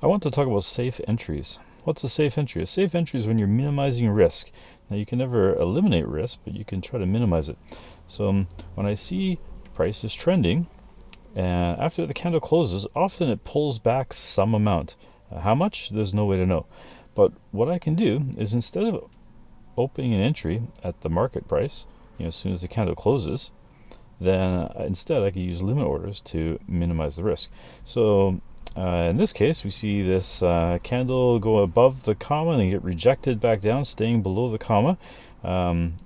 I want to talk about safe entries. What's a safe entry? A safe entry is when you're minimizing risk. Now you can never eliminate risk, but you can try to minimize it. So when I see price is trending, and after the candle closes, often it pulls back some amount. How much? There's no way to know. But what I can do is, instead of opening an entry at the market price, as soon as the candle closes, then instead I can use limit orders to minimize the risk. So in this case, we see this candle go above the comma and get rejected back down, staying below the comma. And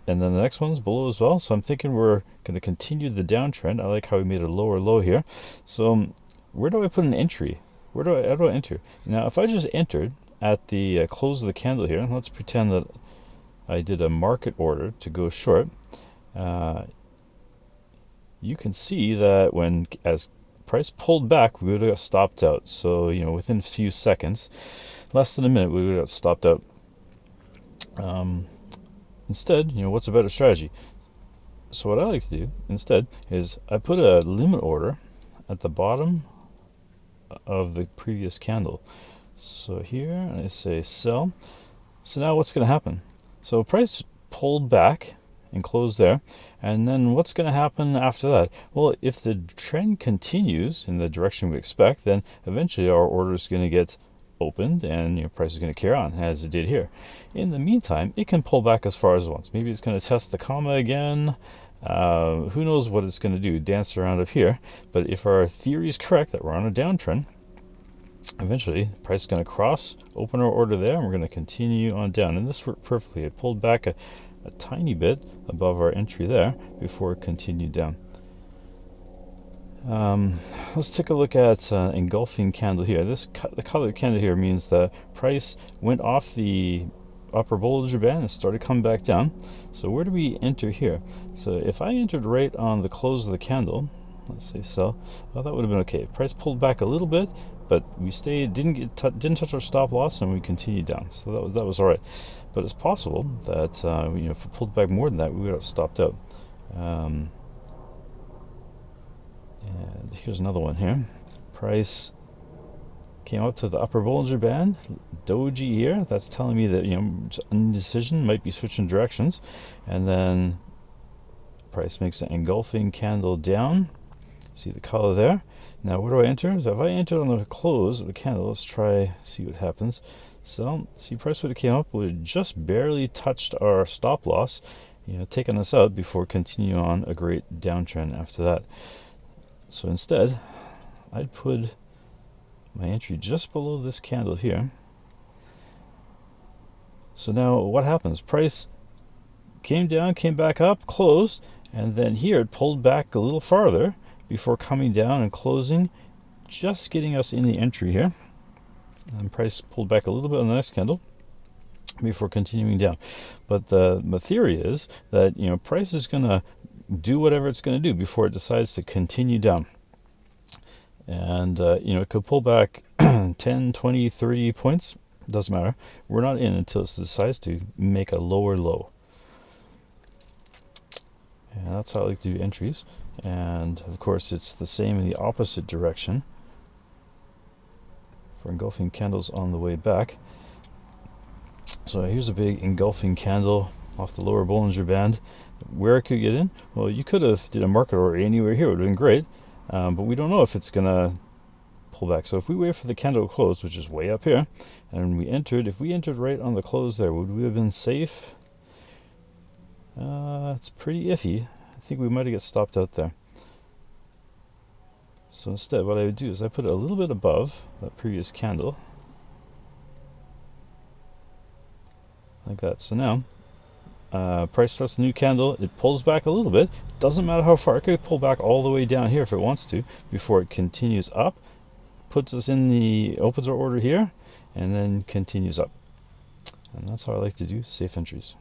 then the next one's below as well. So I'm thinking we're going to continue the downtrend. I like how we made a lower low here. So where do I put an entry? How do I enter? Now, if I just entered at the close of the candle here, let's pretend that I did a market order to go short. You can see that as price pulled back, we would have got stopped out. So within a few seconds, less than a minute, we would have got stopped out. Instead, what's a better strategy? So what I like to do instead is I put a limit order at the bottom of the previous candle. So here I say sell. So now what's going to happen? So price pulled back and closed there, and then what's going to happen after that? Well, if the trend continues in the direction we expect, then eventually our order is going to get opened and price is going to carry on as it did here. In the meantime, it can pull back as far as it wants. Maybe it's going to test the comma again. Who knows what it's going to do, dance around up here. But if our theory is correct that we're on a downtrend, eventually the price is going to cross, open our order there, and we're going to continue on down. And this worked perfectly. It pulled back a tiny bit above our entry there before it continued down. Let's take a look at engulfing candle here. The colored candle here means the price went off the upper Bollinger Band and started coming back down. So where do we enter here? So if I entered right on the close of the candle, let's say sell, well, that would have been okay. Price pulled back a little bit, but we stayed, didn't touch our stop loss, and we continued down. So that was all right. But it's possible that if it pulled back more than that, we would have stopped out. And here's another one here. Price came up to the upper Bollinger Band, doji here. That's telling me that indecision, might be switching directions. And then price makes an engulfing candle down. See the color there. Now where do I enter? So if I enter on the close of the candle, let's try see what happens. So see, price would have came up, would have just barely touched our stop loss, taking us out before continuing on a great downtrend after that. So instead, I'd put my entry just below this candle here. So now what happens? Price came down, came back up, closed, and then here it pulled back a little farther before coming down and closing, just getting us in the entry here. And price pulled back a little bit on the next candle before continuing down. But the theory is that price is going to do whatever it's going to do before it decides to continue down. And it could pull back 10, 20, 30 points. Doesn't matter. We're not in until it decides to make a lower low. And that's how I like to do entries. And of course it's the same in the opposite direction for engulfing candles on the way back. So here's a big engulfing candle off the lower Bollinger Band. Where it could get in? Well, you could have did a market order anywhere here. It would have been great. But we don't know if it's going to pull back. So if we wait for the candle to close, which is way up here, and if we entered right on the close there, would we have been safe? It's pretty iffy. I think we might have got stopped out there. So instead, what I would do is I put it a little bit above that previous candle, like that. So now price starts a new candle, it pulls back a little bit, doesn't matter how far, it could pull back all the way down here if it wants to before it continues up, opens our order here, and then continues up. And that's how I like to do safe entries.